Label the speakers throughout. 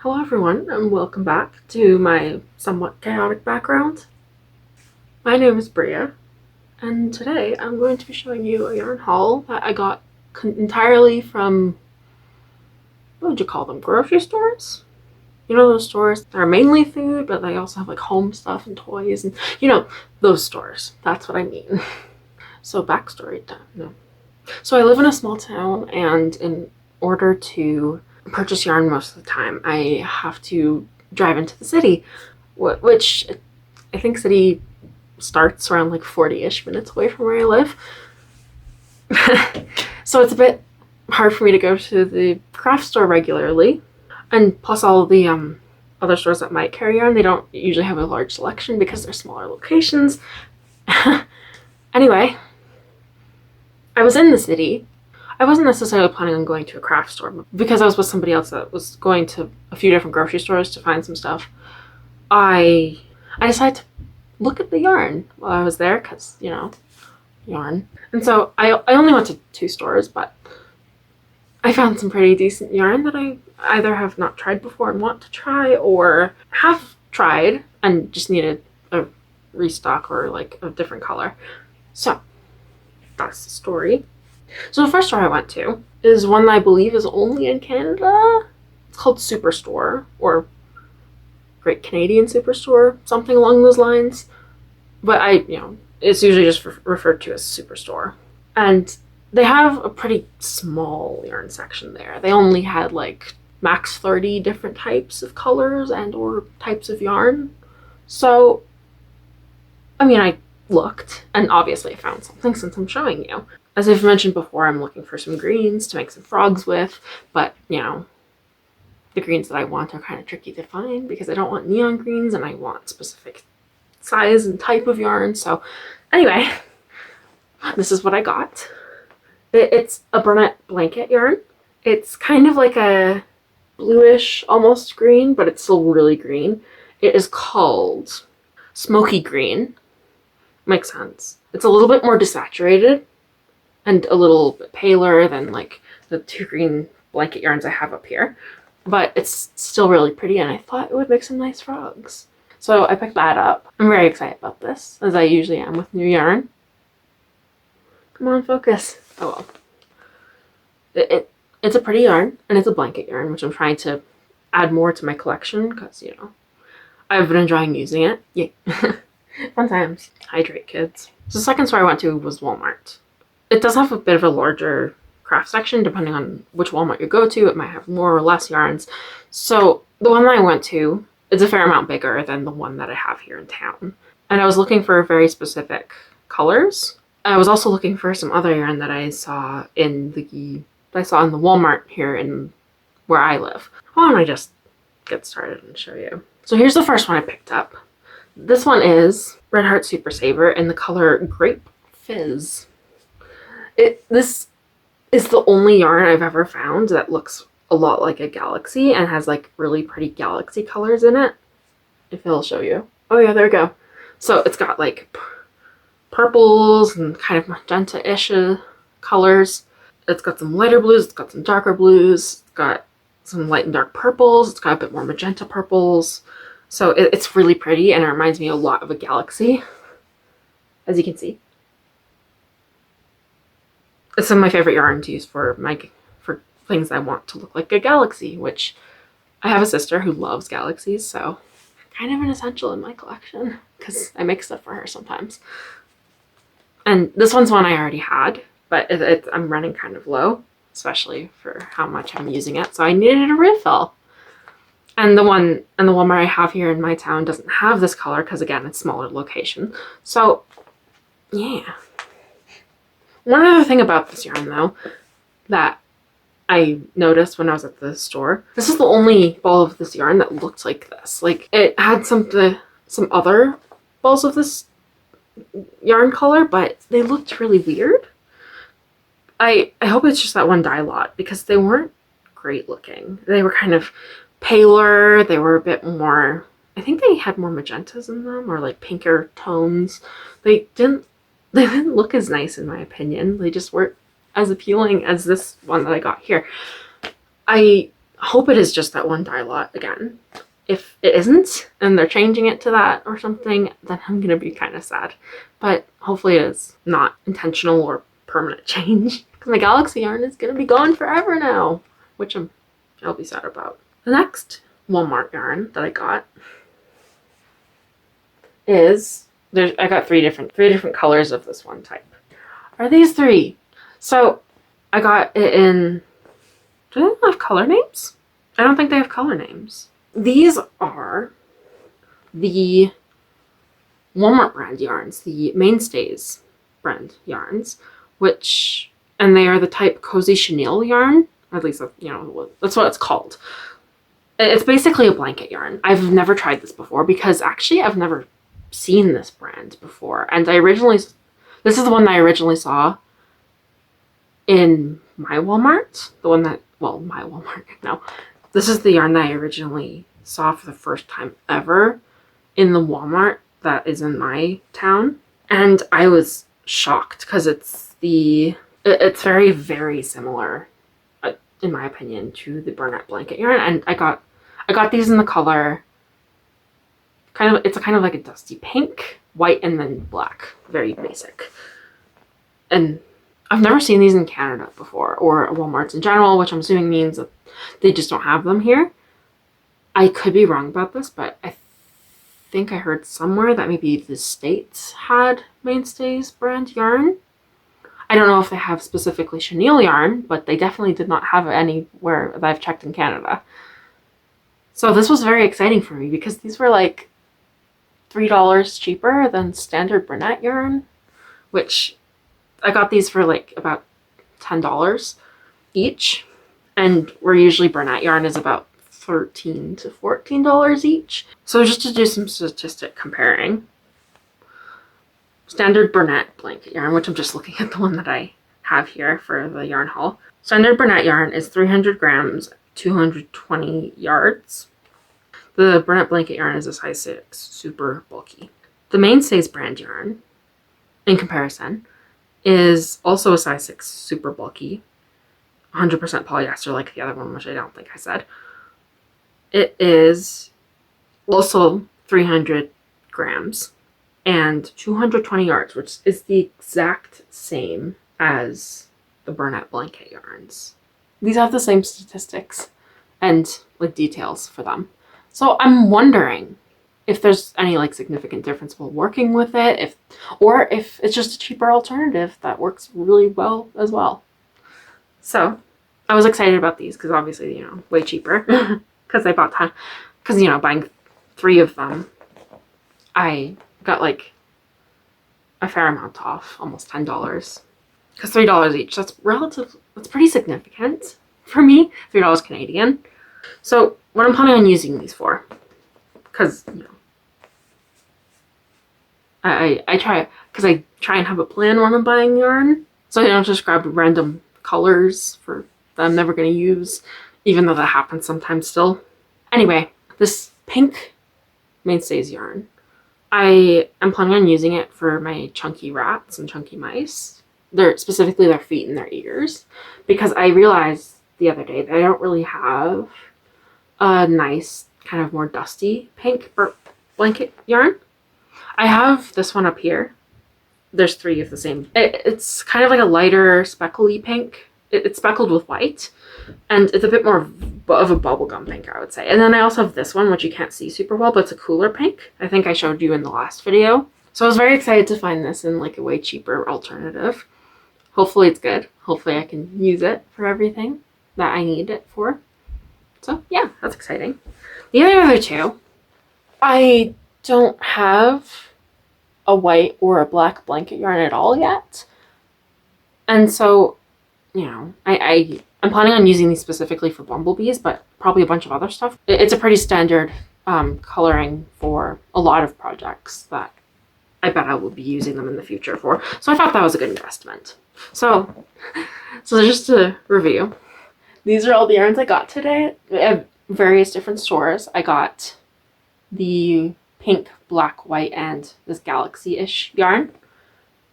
Speaker 1: Hello everyone and welcome back to my somewhat chaotic background. My name is Bria and today I'm going to be showing you a yarn haul that I got entirely from, what would you call them, grocery stores? You know those stores that are mainly food but they also have like home stuff and toys and those stores. That's what I mean. So backstory time. No. So I live in a small town and in order to purchase yarn most of the time I have to drive into the city, which I think city starts around like 40-ish minutes away from where I live. So it's a bit hard for me to go to the craft store regularly, and plus all the other stores that might carry yarn, they don't usually have a large selection because they're smaller locations. Anyway, I was in the city. I wasn't necessarily planning on going to a craft store, but because I was with somebody else that was going to a few different grocery stores to find some stuff, I decided to look at the yarn while I was there because, yarn. And so I only went to 2 stores, but I found some pretty decent yarn that I either have not tried before and want to try, or have tried and just needed a restock or like a different color. So that's the story. So the first store I went to is one that I believe is only in Canada. It's called Superstore, or Great Canadian Superstore, something along those lines. But it's usually just referred to as Superstore. And they have a pretty small yarn section there. They only had like max 30 different types of colors and or types of yarn. So, I looked, and obviously I found something since I'm showing you. As I've mentioned before, I'm looking for some greens to make some frogs with, but, the greens that I want are kind of tricky to find because I don't want neon greens and I want specific size and type of yarn. So anyway, this is what I got. It's a brunette blanket yarn. It's kind of like a bluish, almost green, but it's still really green. It is called Smokey Green. Makes sense. It's a little bit more desaturated and a little bit paler than like the 2 green blanket yarns I have up here. But it's still really pretty, and I thought it would make some nice frogs. So I picked that up. I'm very excited about this, as I usually am with new yarn. Come on, focus. Oh well. It's a pretty yarn, and it's a blanket yarn, which I'm trying to add more to my collection, because, I've been enjoying using it. Yay. Fun times. Hydrate, kids. So the second store I went to was Walmart. It does have a bit of a larger craft section, depending on which Walmart you go to. It might have more or less yarns. So the one that I went to is a fair amount bigger than the one that I have here in town. And I was looking for very specific colors. I was also looking for some other yarn that I saw in the Walmart here in where I live. Why don't I just get started and show you? So here's the first one I picked up. This one is Red Heart Super Saver in the color Grape Fizz. This is the only yarn I've ever found that looks a lot like a galaxy and has like really pretty galaxy colors in it. If it'll show you. Oh yeah, there we go. So it's got like purples and kind of magenta-ish colors. It's got some lighter blues, it's got some darker blues, it's got some light and dark purples, it's got a bit more magenta purples. So it's really pretty, and it reminds me a lot of a galaxy, as you can see. It's some of my favorite yarn to use for things I want to look like a galaxy, which I have a sister who loves galaxies, so kind of an essential in my collection because I make stuff for her sometimes. And this one's one I already had, but I'm running kind of low, especially for how much I'm using it, so I needed a refill. And the Walmart I have here in my town doesn't have this color because, again, it's smaller location. So, yeah. One other thing about this yarn, though, that I noticed when I was at the store, this is the only ball of this yarn that looked like this. Like, it had some other balls of this yarn color, but they looked really weird. I hope it's just that one dye lot, because they weren't great looking. They were kind of paler, they were a bit more, I think they had more magentas in them, or like pinker tones. They didn't look as nice in my opinion. They just weren't as appealing as this one that I got here. I hope it is just that one dye lot again. If it isn't, and they're changing it to that or something, then I'm gonna be kind of sad. But hopefully it is not intentional or permanent change. Because my Galaxy yarn is gonna be gone forever now, which I'll be sad about. The next Walmart yarn that I got is I got three different colors of this one type. Are these three? So I got it in. Do they have color names? I don't think they have color names. These are the Walmart brand yarns, the Mainstays brand yarns, and they are the type Cozy Chenille yarn. At least, that's what it's called. It's basically a blanket yarn. I've never tried this before because actually I've never seen this brand before. And this is the one that I originally saw in my Walmart. My Walmart, no. This is the yarn that I originally saw for the first time ever in the Walmart that is in my town. And I was shocked because it's very, very similar, in my opinion, to the Burnett blanket yarn. And I got these in the color, it's kind of like a dusty pink, white, and then black. Very basic. And I've never seen these in Canada before, or Walmarts in general, which I'm assuming means that they just don't have them here. I could be wrong about this, but I think I heard somewhere that maybe the States had Mainstays brand yarn. I don't know if they have specifically chenille yarn, but they definitely did not have it anywhere that I've checked in Canada. So this was very exciting for me because these were like $3 cheaper than standard Burnett yarn, which I got these for like about $10 each. And where usually Burnett yarn is about $13 to $14 each. So just to do some statistic comparing, standard Burnett blanket yarn, which I'm just looking at the one that I have here for the yarn haul. Standard Burnett yarn is 300 grams, 220 yards. The Burnett blanket yarn is a size 6, super bulky. The Mainstays brand yarn, in comparison, is also a size 6, super bulky, 100% polyester like the other one, which I don't think I said. It is also 300 grams and 220 yards, which is the exact same as the Burnett blanket yarns. These have the same statistics and like details for them. So I'm wondering if there's any like significant difference while working with it, or if it's just a cheaper alternative that works really well as well. So I was excited about these because obviously, way cheaper because I bought buying 3 of them, I got like a fair amount off, almost $10, because $3 each. That's pretty significant for me, $3 Canadian. So what I'm planning on using these for, because I try and have a plan when I'm buying yarn, so I don't just grab random colors that I'm never going to use, even though that happens sometimes still. Anyway, this pink Mainstays yarn, I am planning on using it for my chunky rats and chunky mice. Specifically their feet and their ears, because I realized the other day that I don't really have a nice kind of more dusty pink blanket yarn. I have this one up here. There's 3 of the same. It's kind of like a lighter speckly pink. It's speckled with white, and it's a bit more of a bubblegum pink, I would say. And then I also have this one, which you can't see super well, but it's a cooler pink. I think I showed you in the last video. So I was very excited to find this in like a way cheaper alternative. Hopefully it's good. Hopefully I can use it for everything that I need it for. So yeah, that's exciting. The other 2, I don't have a white or a black blanket yarn at all yet. And so, I'm planning on using these specifically for bumblebees, but probably a bunch of other stuff. It's a pretty standard coloring for a lot of projects that I bet I will be using them in the future for. So I thought that was a good investment. So just to review, these are all the yarns I got today at various different stores. I got the pink, black, white, and this galaxy-ish yarn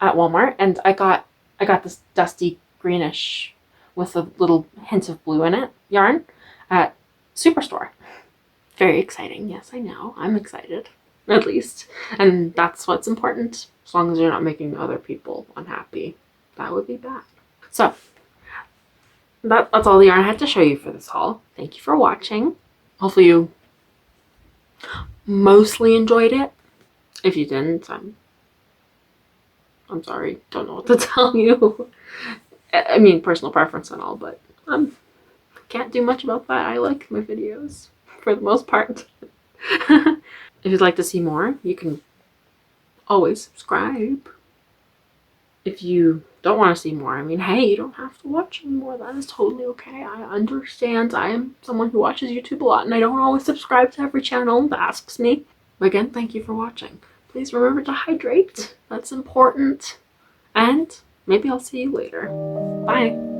Speaker 1: at Walmart, and I got this dusty greenish with a little hint of blue in it yarn at Superstore. Very exciting. Yes, I know. I'm excited, at least. And that's what's important. As long as you're not making other people unhappy. That would be bad. So, that's all the yarn I had to show you for this haul. Thank you for watching. Hopefully you mostly enjoyed it. If you didn't, I'm sorry. Don't know what to tell you. I mean, personal preference and all, but can't do much about that. I like my videos for the most part. If you'd like to see more, you can always subscribe. If you don't want to see more, I mean, hey, you don't have to watch anymore. That is totally okay. I understand. I am someone who watches YouTube a lot, and I don't always subscribe to every channel that asks me. But again, thank you for watching. Please remember to hydrate. That's important. And maybe I'll see you later. Bye.